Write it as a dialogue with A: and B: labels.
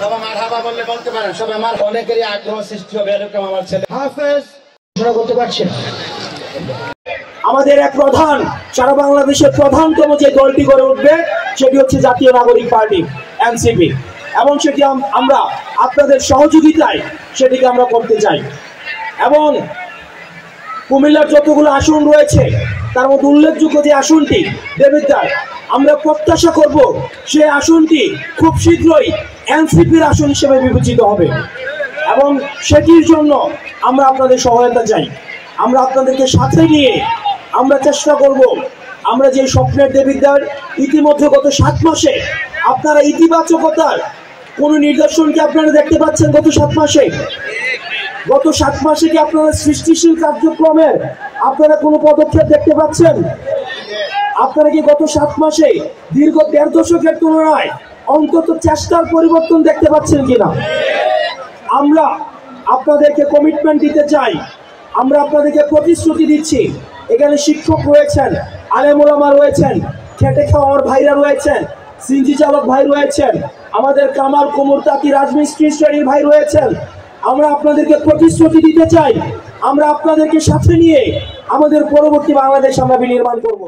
A: সবাই মারহাবা বললে বলতে পারেন, সবাই আমার অনেকেরই আগ্রহ সৃষ্টি হবে এরকম আমার ছেলে হাফেজ ঘোষণা করতে পারছেন।
B: আমাদের এক প্রধান, সারা বাংলাদেশের প্রধানতম যে দলটি গড়ে উঠবে সেটি হচ্ছে জাতীয় নাগরিক পার্টি এনসিপি, এবং সেটি আমরা আপনাদের সহযোগিতায় সেটিকে আমরা করতে চাই। এবং কুমিল্লার যতগুলো আসন রয়েছে তার মধ্যে উল্লেখযোগ্য যে আসনটি দেবিদ্বার, আমরা প্রত্যাশা করব সেই আসনটি খুব শীঘ্রই এনসিপির আসন হিসেবে বিবেচিত হবে, এবং সেটির জন্য আমরা আপনাদের সহায়তা চাই। আমরা আপনাদেরকে সাথে নিয়ে আমরা চেষ্টা করব, আমরা যে স্বপ্নের দেবিদ্বার ইতিমধ্যে গত 7 মাসে আপনারা ইতিবাচকতার কোনো নিদর্শন কি আপনারা দেখতে পাচ্ছেন? গত 7 মাসে কি আপনারা সৃষ্টিশীল কার্যক্রমের আপনারা কোনো পদক্ষেপ দেখতে পাচ্ছেন? আপনারা কি গত 7 মাসে দীর্ঘ 1.5 দশকের তুলনায় অন্তত চেষ্টার পরিবর্তন দেখতে পাচ্ছেন কিনা? আমরা আপনাদেরকে কমিটমেন্ট দিতে চাই, আমরা আপনাদেরকে প্রতিশ্রুতি দিচ্ছি। এখানে শিক্ষক রয়েছেন, আলেম ওলামা রয়েছেন, খেটে খাওয়ার ভাইরা রয়েছেন, সিনজি চালক ভাই রয়েছেন, আমাদের কামাল কুমুর তাকি রাজমিস্ত্রি শ্রেণীর ভাই রয়েছেন। আমরা আপনাদেরকে প্রতিশ্রুতি দিতে চাই, আমরা আপনাদেরকে সাথে নিয়ে আমাদের পরবর্তী বাংলাদেশ আমরা বিনির্মাণ করব।